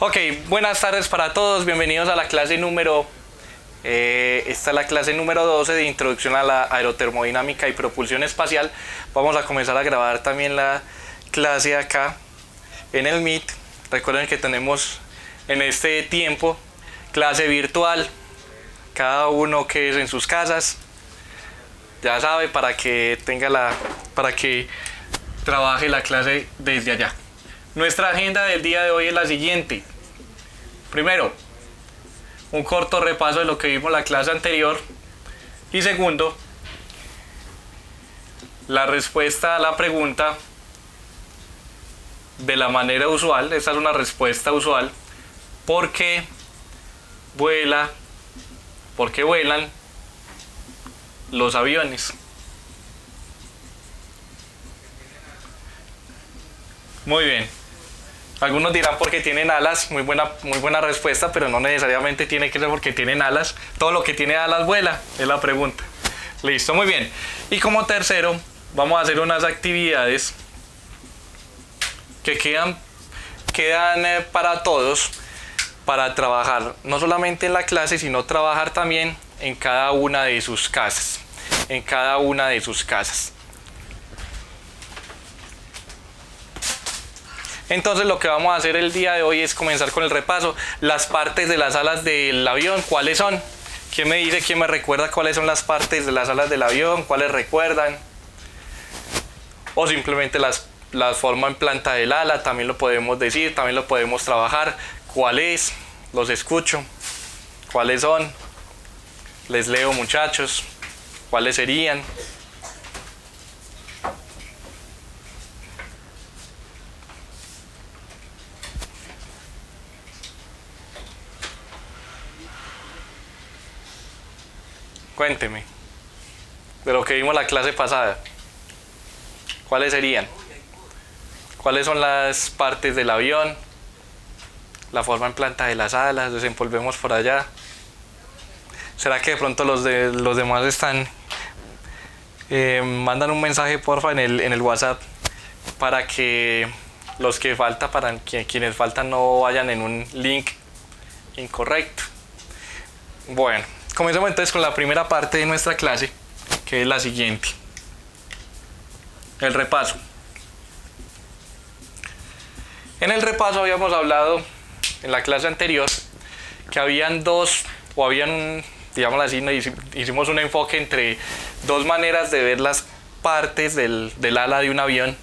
Ok, buenas tardes para todos, bienvenidos a la clase esta es la clase número 12 de Introducción a la Aerotermodinámica y Propulsión Espacial. Vamos a comenzar a grabar también la clase acá en el Meet. Recuerden que tenemos en este tiempo clase virtual, cada uno que es en sus casas, ya sabe, para que trabaje la clase desde allá. Nuestra agenda del día de hoy es la siguiente. Primero, un corto repaso de lo que vimos en la clase anterior. Y segundo, la respuesta a la pregunta de la manera usual. Esta es una respuesta usual. ¿Por qué vuelan los aviones? Muy bien. Algunos dirán porque tienen alas, muy buena respuesta, pero no necesariamente tiene que ser porque tienen alas. Todo lo que tiene alas vuela, es la pregunta. Listo, muy bien. Y como tercero, vamos a hacer unas actividades que quedan para todos, para trabajar no solamente en la clase, sino trabajar también en cada una de sus casas. En cada una de sus casas. Entonces lo que vamos a hacer el día de hoy es comenzar con el repaso. Las partes de las alas del avión, ¿cuáles son? ¿Quién me dice, quién me recuerda cuáles son las partes de las alas del avión? ¿Cuáles recuerdan? O simplemente la forma en planta del ala, también lo podemos decir, también lo podemos trabajar. ¿Cuál es? Los escucho. ¿Cuáles son? Les leo, muchachos. ¿Cuáles serían? Cuénteme, de lo que vimos la clase pasada, ¿cuáles serían? ¿Cuáles son las partes del avión? La forma en planta de las alas, desenvolvemos por allá. ¿Será que de pronto los demás están? Mandan un mensaje porfa en el WhatsApp para que los que faltan, para que quienes faltan no vayan en un link incorrecto. Bueno. Comencemos entonces con la primera parte de nuestra clase, que es la siguiente. El repaso. En el repaso habíamos hablado en la clase anterior que digámoslo así, hicimos un enfoque entre dos maneras de ver las partes del ala de un avión.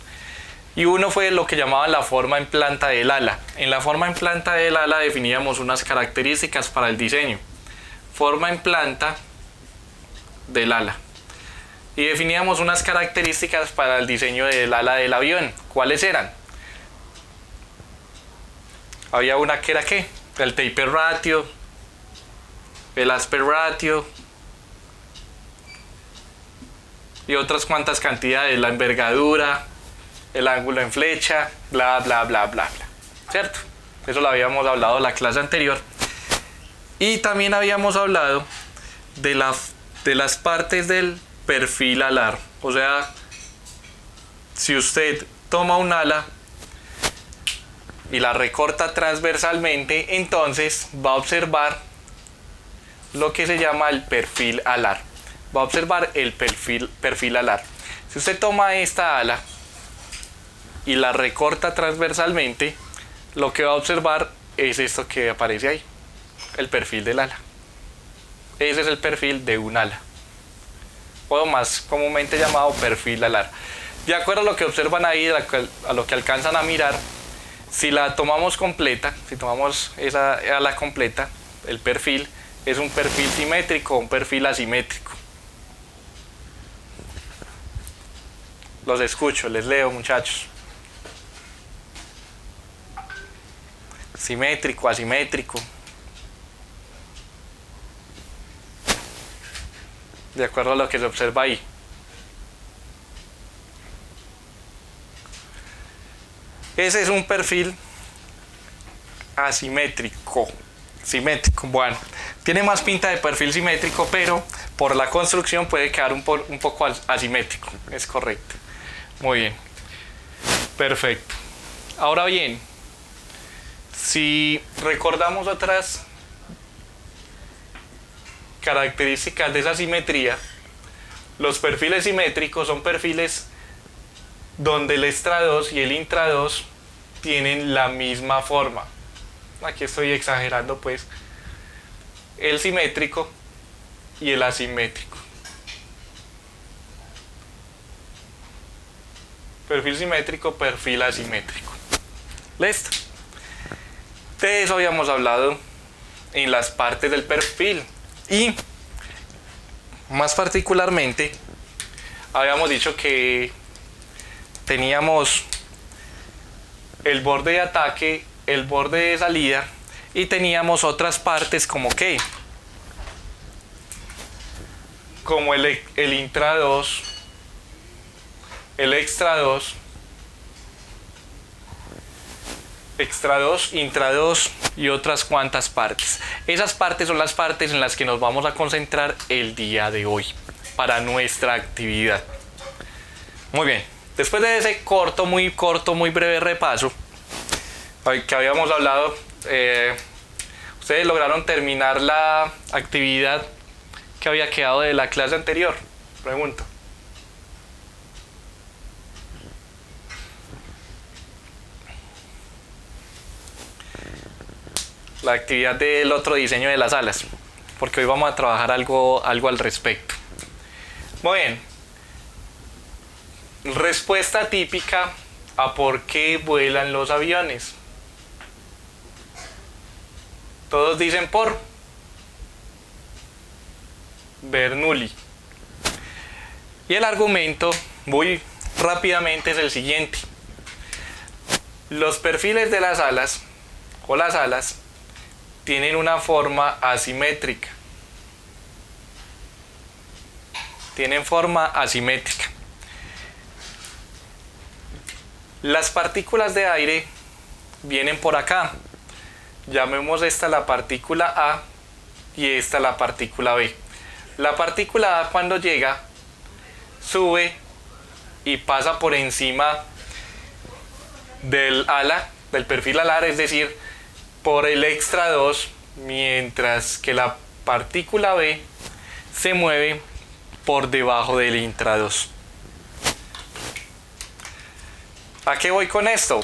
Y uno fue lo que llamaban la forma en planta del ala. En la forma en planta del ala definíamos unas características para el diseño. Forma en planta del ala. Y definíamos unas características para el diseño del ala del avión. ¿Cuáles eran? Había una que era ¿qué? El taper ratio, el aspect ratio y otras cuantas cantidades, la envergadura, el ángulo en flecha, bla bla bla bla bla. ¿Cierto? Eso lo habíamos hablado en la clase anterior. Y también habíamos hablado de las partes del perfil alar. O sea, si usted toma un ala y la recorta transversalmente, entonces va a observar lo que se llama el perfil alar. Va a observar el perfil alar. Si usted toma esta ala y la recorta transversalmente, lo que va a observar es esto que aparece ahí. El perfil del ala. Ese es el perfil de un ala, o más comúnmente llamado perfil alar. De acuerdo a lo que observan ahí, a lo que alcanzan a mirar, si la tomamos completa, si tomamos esa ala completa, el perfil es un perfil simétrico o un perfil asimétrico. Los escucho, les leo, muchachos. Simétrico, asimétrico. De acuerdo a lo que se observa ahí. Ese es un perfil asimétrico. Simétrico, bueno. Tiene más pinta de perfil simétrico, pero por la construcción puede quedar un poco asimétrico. Es correcto. Muy bien. Perfecto. Ahora bien, Si recordamos otras características de esa simetría, los perfiles simétricos son perfiles donde el extra2 y el intra2 tienen la misma forma. Aquí estoy exagerando, pues, el simétrico y el asimétrico. Perfil simétrico, perfil asimétrico. ¿Listo? De eso habíamos hablado en las partes del perfil. Y más particularmente, habíamos dicho que teníamos el borde de ataque, el borde de salida, y teníamos otras partes como que, como el intra2, el extra2, extra2, intra2 y otras cuantas partes. Esas partes son las partes en las que nos vamos a concentrar el día de hoy para nuestra actividad. Muy bien, después de ese muy breve repaso que habíamos hablado, ustedes lograron terminar la actividad que había quedado de la clase anterior. Pregunto. La actividad del otro diseño de las alas, porque hoy vamos a trabajar algo al respecto. Muy bien. Respuesta típica a por qué vuelan los aviones. Todos dicen por Bernoulli. Y el argumento, muy rápidamente, es el siguiente. Los perfiles de las alas o las alas tienen una forma asimétrica. Tienen forma asimétrica. Las partículas de aire vienen por acá. Llamemos esta la partícula A y esta la partícula B. La partícula A, cuando llega, sube y pasa por encima del ala, del perfil alar, es decir, por el extra2, mientras que la partícula B se mueve por debajo del intra2. ¿A qué voy con esto?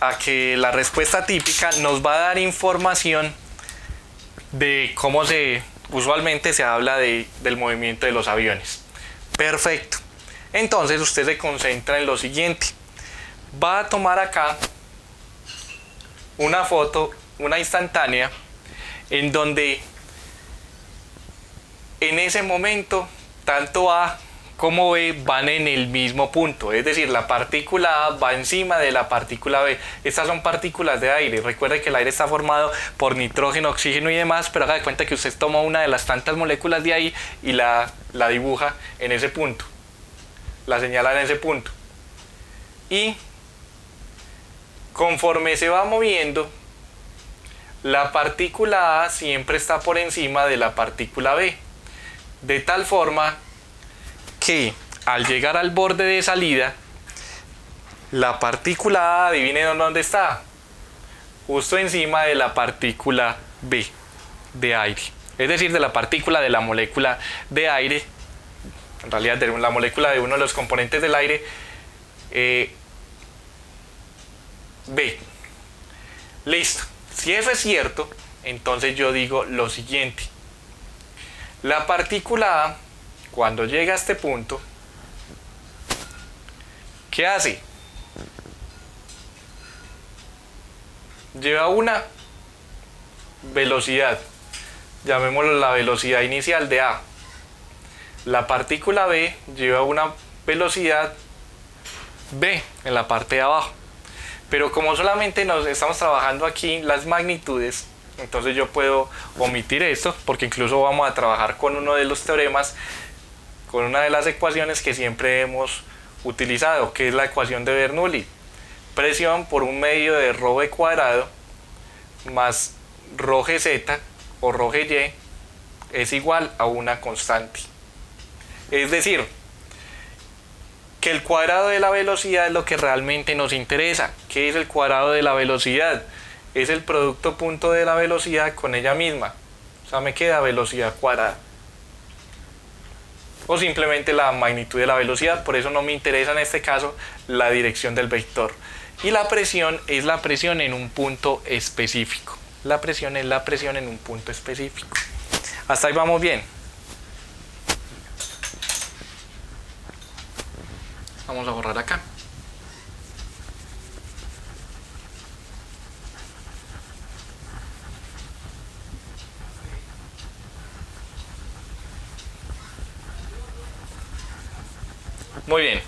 A que la respuesta típica nos va a dar información de cómo usualmente se habla del movimiento de los aviones. Perfecto. Entonces usted se concentra en lo siguiente. Va a tomar acá una foto, una instantánea, en donde en ese momento tanto A como B van en el mismo punto, es decir, la partícula A va encima de la partícula B. Estas son partículas de aire. Recuerde que el aire está formado por nitrógeno, oxígeno y demás, pero haga de cuenta que usted toma una de las tantas moléculas de ahí y la dibuja en ese punto, la señala en ese punto. Y conforme se va moviendo, la partícula A siempre está por encima de la partícula B, de tal forma que al llegar al borde de salida, la partícula A, adivine dónde está, justo encima de la partícula B de aire, es decir, de la partícula de la molécula de aire, en realidad de la molécula de uno de los componentes del aire, B. Listo. Si eso es cierto, entonces yo digo lo siguiente. La partícula A, cuando llega a este punto, ¿qué hace? Lleva una velocidad, llamémoslo la velocidad inicial de A. La partícula B lleva una velocidad B en la parte de abajo. Pero como solamente nos estamos trabajando aquí las magnitudes, entonces yo puedo omitir esto, porque incluso vamos a trabajar con uno de los teoremas, con una de las ecuaciones que siempre hemos utilizado, que es la ecuación de Bernoulli. Presión por un medio de ρ cuadrado más ρgz o ρgy es igual a una constante. Es decir, que el cuadrado de la velocidad es lo que realmente nos interesa. ¿Qué es el cuadrado de la velocidad? es el producto punto de la velocidad con ella misma. O sea, me queda velocidad cuadrada. O simplemente la magnitud de la velocidad, por eso no me interesa en este caso la dirección del vector. Y la presión es la presión en un punto específico. La presión es la presión en un punto específico. Hasta ahí vamos bien. Vamos a borrar acá. Muy bien.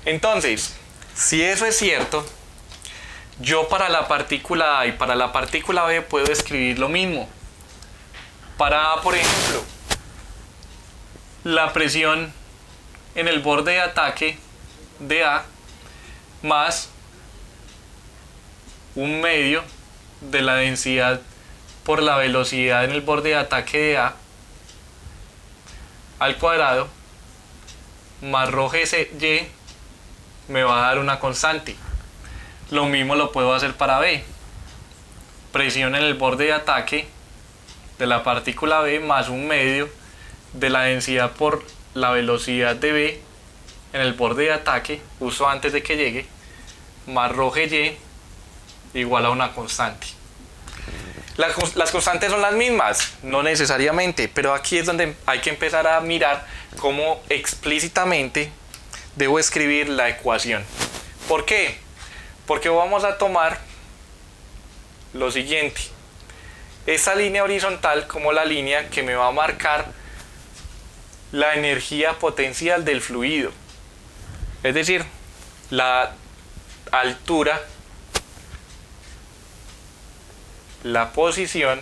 Entonces, si eso es cierto, yo para la partícula A y para la partícula B puedo escribir lo mismo. Para A, por ejemplo, la presión en el borde de ataque de A más un medio de la densidad por la velocidad en el borde de ataque de A al cuadrado más rho y me va a dar una constante. Lo mismo lo puedo hacer para B. Presión en el borde de ataque de la partícula B más un medio de la densidad por la velocidad de B en el borde de ataque, justo antes de que llegue, más rho y igual a una constante. Las constantes son las mismas, no necesariamente, pero aquí es donde hay que empezar a mirar cómo explícitamente debo escribir la ecuación. ¿Por qué? Porque vamos a tomar lo siguiente. Esta línea horizontal como la línea que me va a marcar la energía potencial del fluido. Es decir, la altura, la posición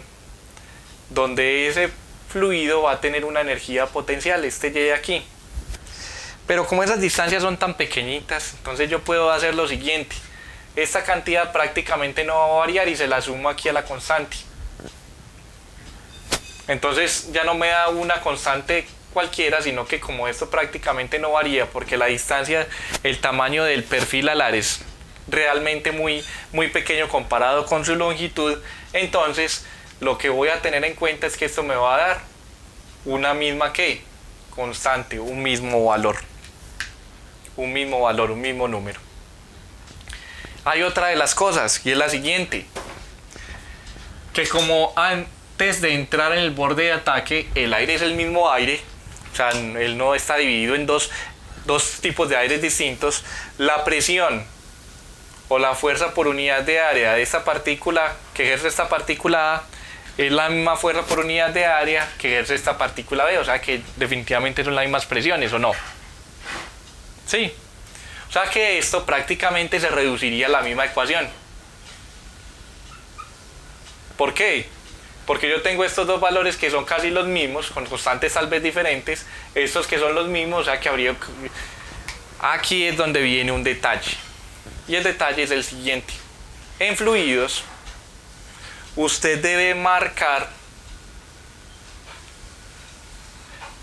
donde ese fluido va a tener una energía potencial, este Y de aquí. Pero como esas distancias son tan pequeñitas, entonces yo puedo hacer lo siguiente. Esta cantidad prácticamente no va a variar y se la sumo aquí a la constante. Entonces ya no me da una constante cualquiera, sino que como esto prácticamente no varía porque la distancia, el tamaño del perfil alar es realmente muy pequeño comparado con su longitud, entonces lo que voy a tener en cuenta es que esto me va a dar una misma constante, un mismo valor, un mismo número. Hay otra de las cosas y es la siguiente, que como antes de entrar en el borde de ataque el aire es el mismo aire, o sea, él no está dividido en dos tipos de aires distintos, la presión o la fuerza por unidad de área de esta partícula que ejerce esta partícula A es la misma fuerza por unidad de área que ejerce esta partícula B, o sea que definitivamente son las mismas presiones, ¿o no? Sí. O sea que esto prácticamente se reduciría a la misma ecuación. ¿Por qué? Porque yo tengo estos dos valores que son casi los mismos, con constantes tal vez diferentes, estos que son los mismos, o sea que habría... Aquí es donde viene un detalle. Y el detalle es el siguiente. En fluidos, usted debe marcar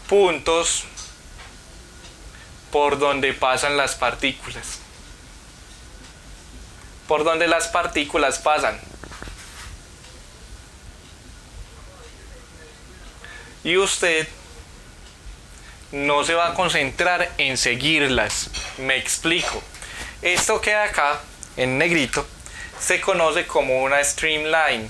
puntos por donde pasan las partículas. Por donde las partículas pasan. Y usted no se va a concentrar en seguirlas. Me explico. Esto que acá, en negrito, se conoce como una streamline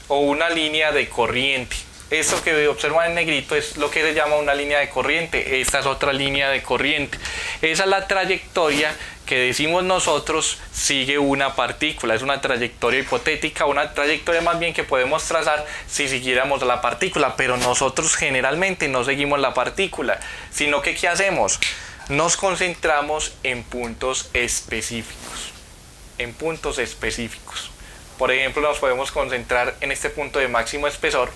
o una línea de corriente. Esto que observan en negrito es lo que se llama una línea de corriente. Esta es otra línea de corriente. Esa es la trayectoria que decimos nosotros sigue una partícula. Es una trayectoria hipotética, una trayectoria más bien que podemos trazar si siguiéramos la partícula, pero nosotros generalmente no seguimos la partícula, sino que ¿qué hacemos? Nos concentramos en puntos específicos. En puntos específicos. Por ejemplo, nos podemos concentrar en este punto de máximo espesor,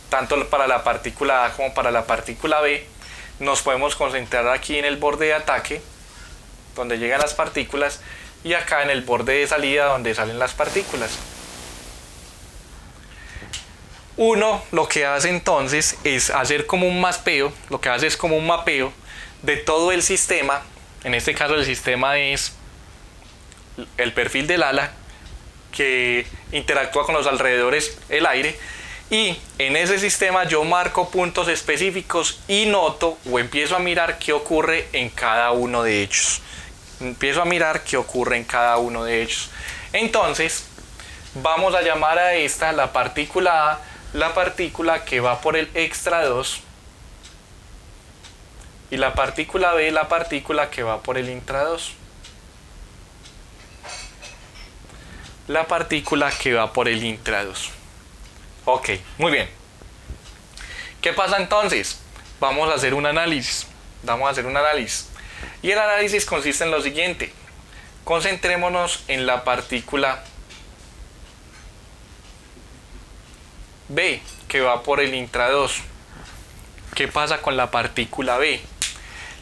tanto para la partícula A como para la partícula B. Nos podemos concentrar aquí en el borde de ataque, donde llegan las partículas, y acá en el borde de salida, donde salen las partículas. Uno lo que hace entonces es hacer como un mapeo, lo que hace es como un mapeo de todo el sistema. En este caso el sistema es el perfil del ala que interactúa con los alrededores, el aire, y en ese sistema yo marco puntos específicos y noto o empiezo a mirar qué ocurre en cada uno de ellos. Empiezo a mirar qué ocurre en cada uno de ellos. Entonces vamos a llamar a esta la partícula A, la partícula que va por el extra 2, y la partícula B, la partícula que va por el intra 2. La partícula que va por el intra 2. Ok, muy bien. ¿Qué pasa entonces? Vamos a hacer un análisis. Y el análisis consiste en lo siguiente. Concentrémonos en la partícula B, que va por el intra 2. ¿Qué pasa con la partícula B?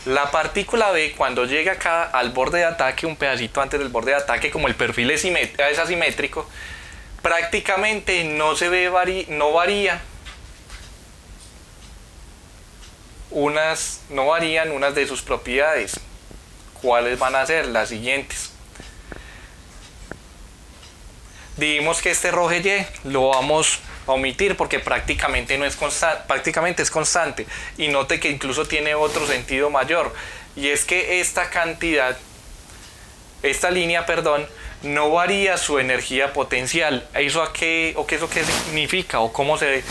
La partícula B, cuando llega acá al borde de ataque, un pedacito antes del borde de ataque, como el perfil es asimétrico, prácticamente no varían unas de sus propiedades. ¿Cuáles van a ser? Las siguientes. Dijimos que este roje Y lo vamos a omitir porque prácticamente es constante, y note que incluso tiene otro sentido mayor, y es que esta línea, no varía su energía potencial. ¿Eso qué significa? ¿O cómo se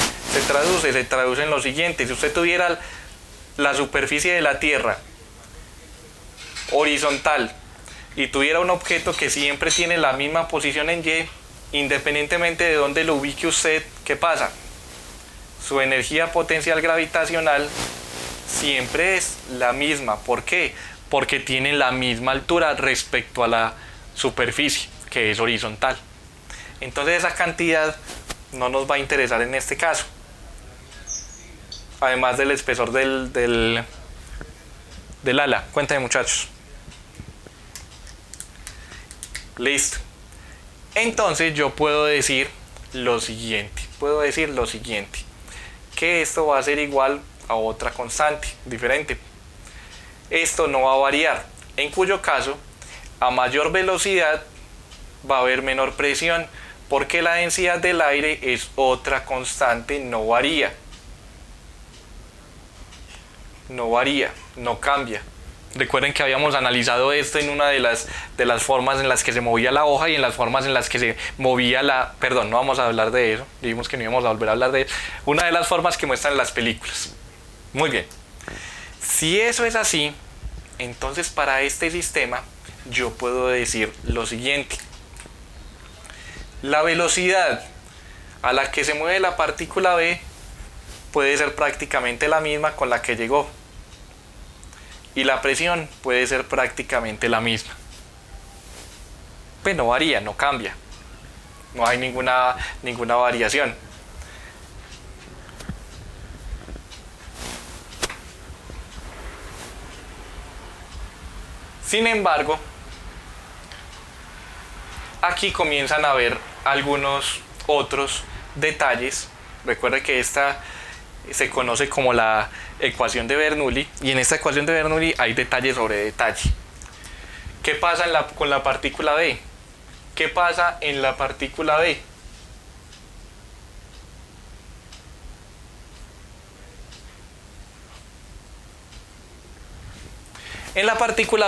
traduce? Se traduce en lo siguiente: si usted tuviera la superficie de la Tierra horizontal y tuviera un objeto que siempre tiene la misma posición en Y, independientemente de dónde lo ubique usted, ¿qué pasa? Su energía potencial gravitacional siempre es la misma. ¿Por qué? Porque tiene la misma altura respecto a la superficie, que es horizontal. Entonces esa cantidad no nos va a interesar en este caso, además del espesor del ala. Cuéntame, muchachos. Listo. Entonces yo puedo decir lo siguiente, que esto va a ser igual a otra constante diferente. Esto no va a variar, en cuyo caso a mayor velocidad va a haber menor presión, porque la densidad del aire es otra constante, no varía, no cambia. Recuerden que habíamos analizado esto en una de las formas en las que se movía la hoja y en las formas en las que se movía Perdón, no vamos a hablar de eso. Dijimos que no íbamos a volver a hablar de eso. Una de las formas que muestran las películas. Muy bien. Si eso es así, entonces para este sistema yo puedo decir lo siguiente. La velocidad a la que se mueve la partícula B puede ser prácticamente la misma con la que llegó. Y la presión puede ser prácticamente la misma. Pues no varía, no cambia. No hay ninguna variación. Sin embargo, aquí comienzan a haber algunos otros detalles. Recuerda que esta se conoce como la ecuación de Bernoulli, y en esta ecuación de Bernoulli hay detalle sobre detalle. ¿Qué pasa con la partícula B? ¿Qué pasa en la partícula B? En la partícula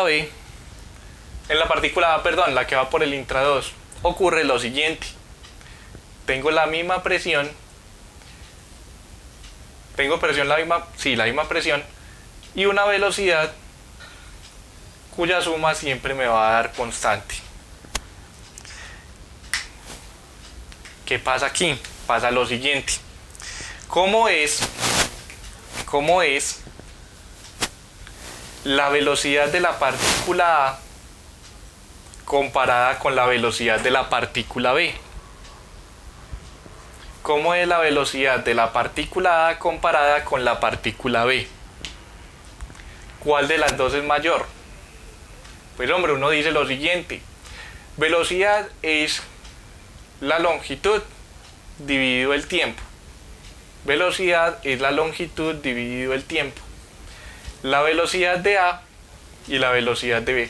A, la que va por el intra 2, ocurre lo siguiente. Tengo la misma presión, la misma presión, y una velocidad cuya suma siempre me va a dar constante. ¿Qué pasa aquí? Pasa lo siguiente. ¿Cómo es la velocidad de la partícula A comparada con la velocidad de la partícula B? ¿Cómo es la velocidad de la partícula A comparada con la partícula B? ¿Cuál de las dos es mayor? Pues hombre, uno dice lo siguiente. Velocidad es la longitud dividido el tiempo. Velocidad es la longitud dividido el tiempo. La velocidad de A y la velocidad de B.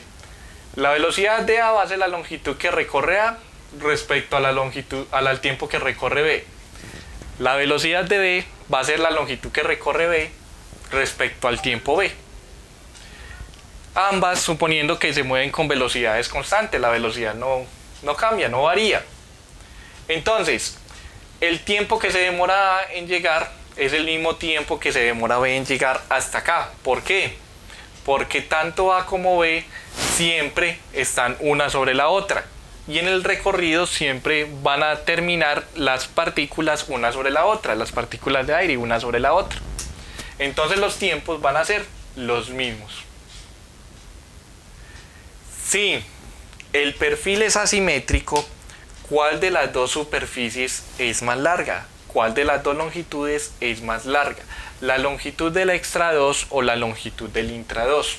La velocidad de A va a ser la longitud que recorre A respecto a la longitud, al tiempo que recorre B. La velocidad de B va a ser la longitud que recorre B respecto al tiempo B. Ambas suponiendo que se mueven con velocidades constantes, la velocidad no cambia, no varía. Entonces, el tiempo que se demora A en llegar es el mismo tiempo que se demora B en llegar hasta acá. ¿Por qué? Porque tanto A como B siempre están una sobre la otra. Y en el recorrido siempre van a terminar las partículas una sobre la otra, las partículas de aire una sobre la otra. Entonces los tiempos van a ser los mismos. Si el perfil es asimétrico, ¿cuál de las dos superficies es más larga? ¿Cuál de las dos longitudes es más larga? ¿La longitud del extra 2 o la longitud del intra 2?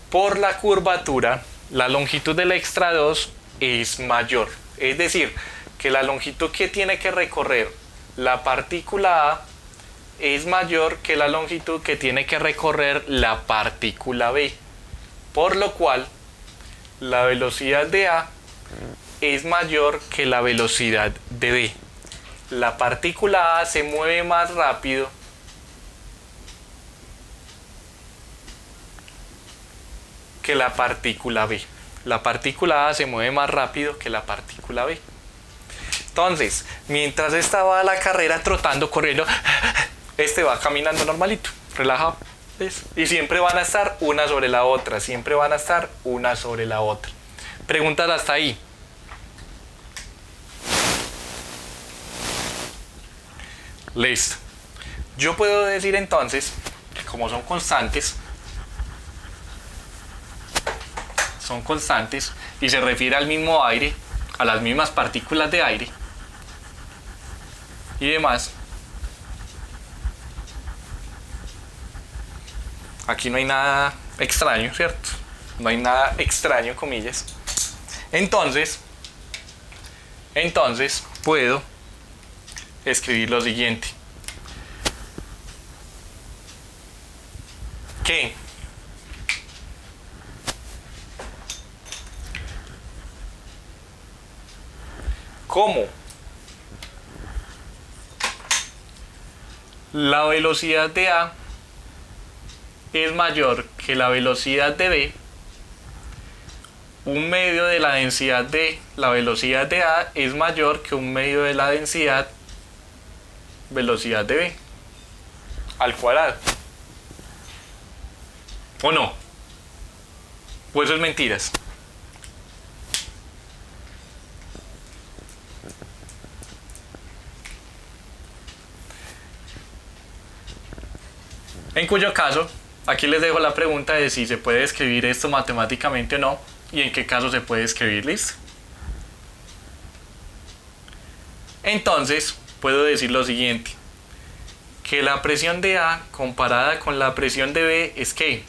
Por la curvatura, la longitud del extra 2 es mayor. Es decir, que la longitud que tiene que recorrer la partícula A es mayor que la longitud que tiene que recorrer la partícula B. Por lo cual, la velocidad de A es mayor que la velocidad de B. La partícula A se mueve más rápido que la partícula B. La partícula A se mueve más rápido que la partícula B. Entonces, mientras esta va a la carrera trotando, corriendo, este va caminando normalito, relajado. ¿Ves? Y siempre van a estar una sobre la otra, siempre van a estar una sobre la otra. Preguntas hasta ahí. Listo. Yo puedo decir entonces que como son constantes y se refiere al mismo aire, a las mismas partículas de aire y demás, aquí no hay nada extraño, ¿cierto? No hay nada extraño, comillas. Entonces puedo escribir lo siguiente. Que como la velocidad de A es mayor que la velocidad de B, un medio de la densidad de la velocidad de A es mayor que un medio de la densidad velocidad de B al cuadrado. ¿O no? ¿O eso es mentiras? En cuyo caso, aquí les dejo la pregunta de si se puede escribir esto matemáticamente o no, y en qué caso se puede escribir, ¿listo? Entonces, puedo decir lo siguiente, que la presión de A comparada con la presión de B es que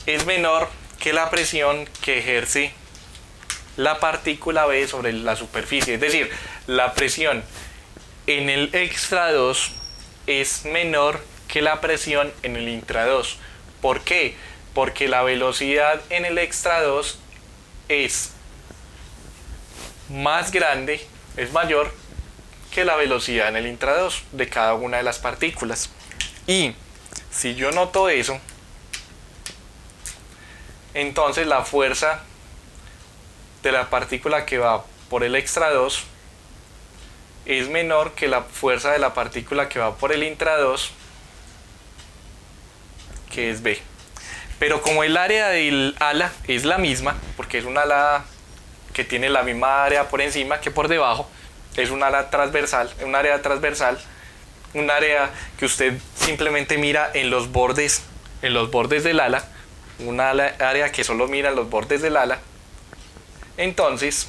es menor que la presión que ejerce la partícula B sobre la superficie. Es decir, la presión en el extra 2 es menor que la presión en el intra 2. ¿Por qué? Porque la velocidad en el extra 2 es más grande, es mayor que la velocidad en el intra 2 de cada una de las partículas. Y si yo noto eso, entonces la fuerza de la partícula que va por el extra 2 es menor que la fuerza de la partícula que va por el intra 2, que es B. Pero como el área del ala es la misma, porque es un ala que tiene la misma área por encima que por debajo, es un ala transversal, un área transversal, un área que usted simplemente mira en los bordes del ala, una área que solo mira los bordes del ala. Entonces,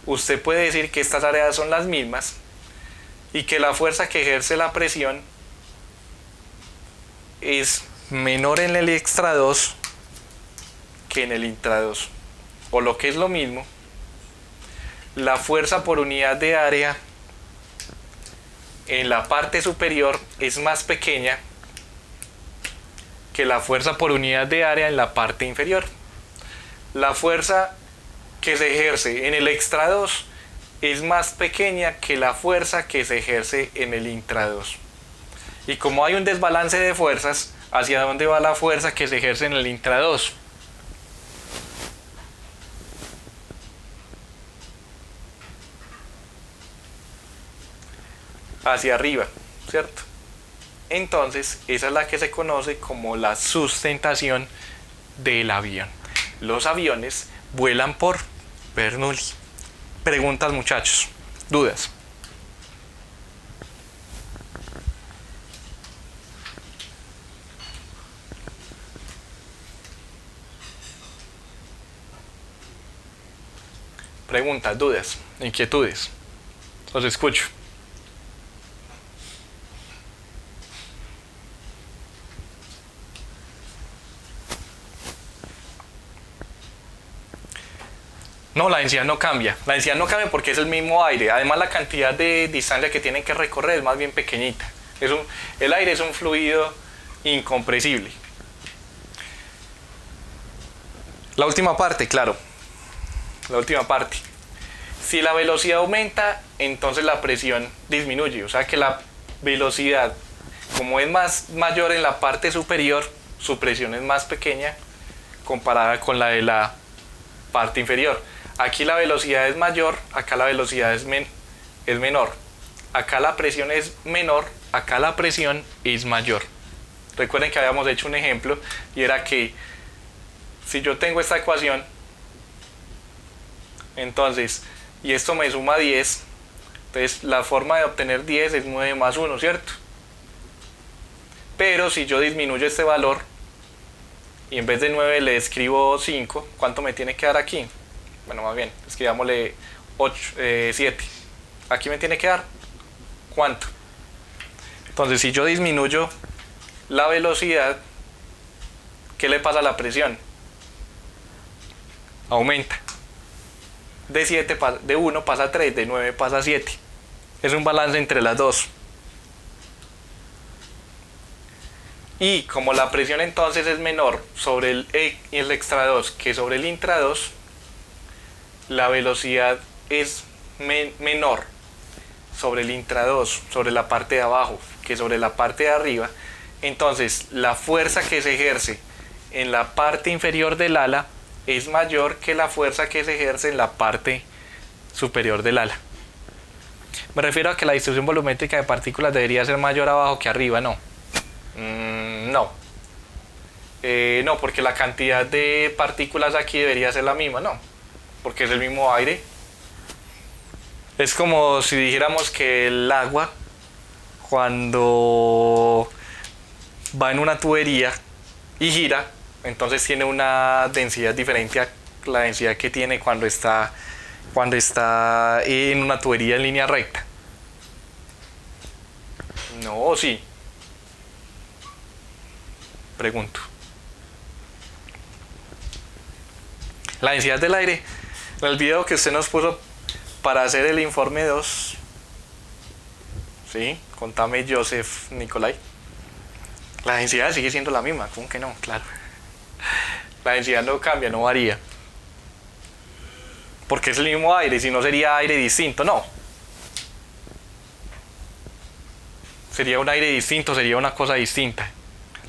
usted puede decir que estas áreas son las mismas y que la fuerza que ejerce la presión es menor en el extra 2 que en el intra 2. O lo que es lo mismo, la fuerza por unidad de área en la parte superior es más pequeña que la fuerza por unidad de área en la parte inferior. La fuerza que se ejerce en el extra 2 es más pequeña que la fuerza que se ejerce en el intra 2. Y como hay un desbalance de fuerzas, ¿hacia dónde va la fuerza que se ejerce en el intra 2? Hacia arriba, ¿cierto? Entonces, esa es la que se conoce como la sustentación del avión. Los aviones vuelan por Bernoulli. Preguntas, muchachos. ¿Dudas? Preguntas, dudas, inquietudes. Los escucho. No, la densidad no cambia. La densidad no cambia porque es el mismo aire. Además, la cantidad de distancia que tienen que recorrer es más bien pequeñita. El aire es un fluido incompresible. La última parte, claro. La última parte. Si la velocidad aumenta, entonces la presión disminuye. O sea que la velocidad, como es mayor en la parte superior, su presión es más pequeña comparada con la de la parte inferior. Aquí la velocidad es mayor, acá la velocidad es menor. Acá la presión es menor, acá la presión es mayor. Recuerden que habíamos hecho un ejemplo y era que si yo tengo esta ecuación, entonces, y esto me suma 10, entonces la forma de obtener 10 es 9 más 1, ¿cierto? Pero si yo disminuyo este valor y en vez de 9 le escribo 5, ¿cuánto me tiene que dar aquí? Bueno, más bien, escribámosle 7. Aquí me tiene que dar ¿cuánto? Entonces, si yo disminuyo la velocidad, ¿qué le pasa a la presión? Aumenta. De 1 pasa a 3, de 9 pasa a 7. Es un balance entre las dos. Y como la presión entonces es menor sobre el extra 2 que sobre el intra 2, la velocidad es menor sobre el intra 2, sobre la parte de abajo, que sobre la parte de arriba. Entonces, la fuerza que se ejerce en la parte inferior del ala es mayor que la fuerza que se ejerce en la parte superior del ala. Me refiero a que la distribución volumétrica de partículas debería ser mayor abajo que arriba, ¿no? No. No, porque la cantidad de partículas aquí debería ser la misma, ¿no? Porque es el mismo aire. Es como si dijéramos que el agua, cuando va en una tubería y gira, entonces tiene una densidad diferente a la densidad que tiene cuando está en una tubería en línea recta. No, sí. Pregunto. La densidad del aire, en el video que usted nos puso para hacer el informe 2, ¿sí? Contame, Joseph Nicolai. La densidad sigue siendo la misma, ¿cómo que no? Claro. La densidad no cambia, no varía. Porque es el mismo aire, si no sería aire distinto, no. Sería un aire distinto, sería una cosa distinta.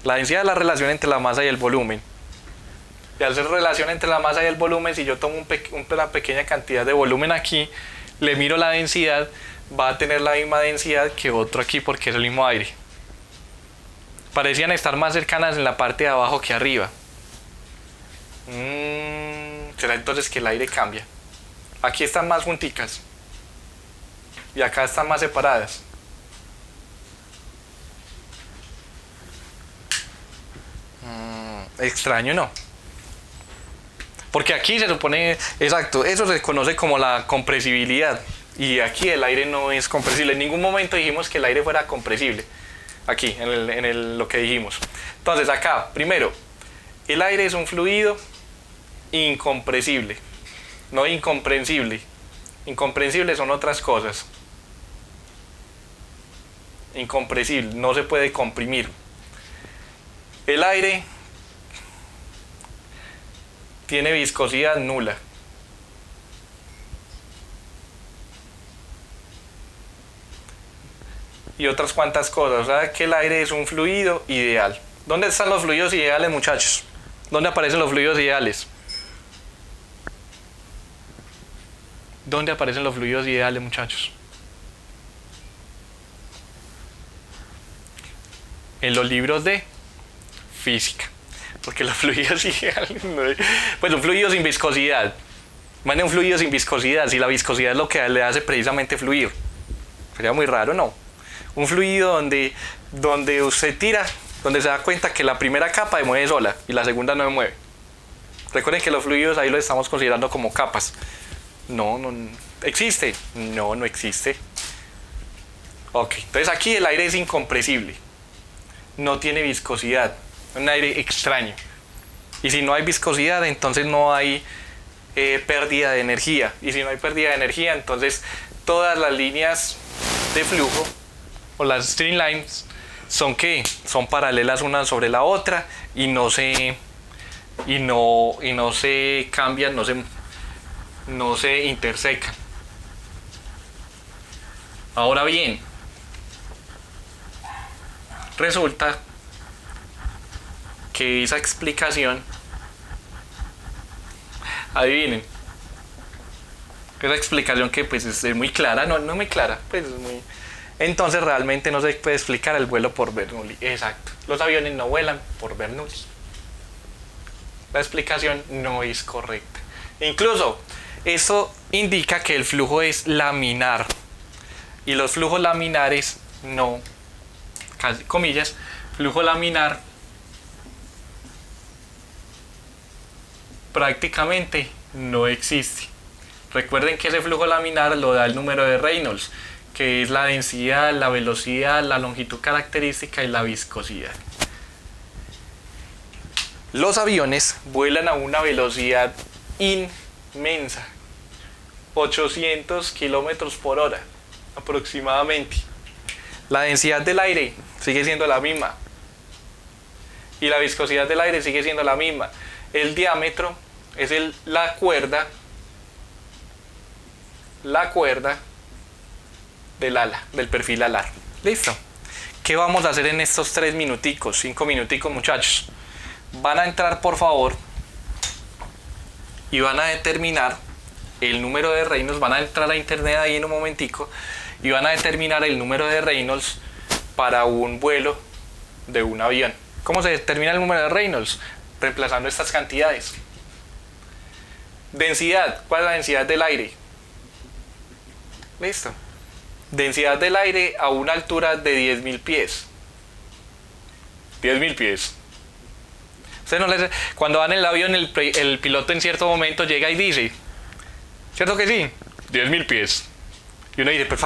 La densidad es la relación entre la masa y el volumen. Y al ser relación entre la masa y el volumen, si yo tomo una pequeña cantidad de volumen aquí, le miro la densidad, va a tener la misma densidad que otro aquí porque es el mismo aire. Parecían estar más cercanas en la parte de abajo que arriba. ¿Será entonces que el aire cambia? Aquí están más junticas y acá están más separadas. Extraño, ¿no? Porque aquí se supone, exacto, eso se conoce como la compresibilidad. Y aquí el aire no es compresible. En ningún momento dijimos que el aire fuera compresible. Aquí, lo que dijimos. Entonces acá, primero, el aire es un fluido incompresible, no incomprensible. Incomprensible son otras cosas. Incompresible, no se puede comprimir. El aire tiene viscosidad nula. Y otras cuantas cosas. O sea que el aire es un fluido ideal. ¿Dónde están los fluidos ideales, muchachos? ¿Dónde aparecen los fluidos ideales? ¿Dónde aparecen los fluidos ideales, muchachos? En los libros de física. Porque los fluidos ideales, pues un fluido sin viscosidad. Mande un fluido sin viscosidad, si la viscosidad es lo que le hace precisamente fluir. Sería muy raro, ¿no? Un fluido donde usted tira, donde se da cuenta que la primera capa se mueve sola y la segunda no se mueve. Recuerden que los fluidos ahí los estamos considerando como capas. No existe. No existe. Ok, entonces aquí el aire es incompresible. No tiene viscosidad. Un aire extraño. Y si no hay viscosidad, entonces no hay pérdida de energía. Y si no hay pérdida de energía, entonces todas las líneas de flujo o las streamlines son ¿qué? Son paralelas una sobre la otra y no se cambian, no se intersecan. Ahora bien, resulta que esa explicación, adivinen, esa explicación que pues es muy clara, no muy clara, pues es muy... Entonces realmente no se puede explicar el vuelo por Bernoulli. Exacto, los aviones no vuelan por Bernoulli. La explicación no es correcta. Incluso esto indica que el flujo es laminar y los flujos laminares no, casi comillas, flujo laminar prácticamente no existe. Recuerden que ese flujo laminar lo da el número de Reynolds, que es la densidad, la velocidad, la longitud característica y la viscosidad. Los aviones vuelan a una velocidad inmensa, 800 kilómetros por hora aproximadamente. La densidad del aire sigue siendo la misma y la viscosidad del aire sigue siendo la misma. El diámetro es la cuerda del ala, del perfil alar. Listo. ¿Qué vamos a hacer en estos 5 minuticos, muchachos? Van a entrar, por favor, y van a determinar el número de Reynolds. Van a entrar a internet ahí en un momentico y van a determinar el número de Reynolds para un vuelo de un avión. ¿Cómo se determina el número de Reynolds? Reemplazando estas cantidades. Densidad. ¿Cuál es la densidad del aire? Listo. Densidad del aire a una altura de 10.000 pies. 10.000 pies. Cuando van en el avión, el piloto en cierto momento llega y dice, ¿cierto que sí? 10.000 pies. Y uno dice, perfecto.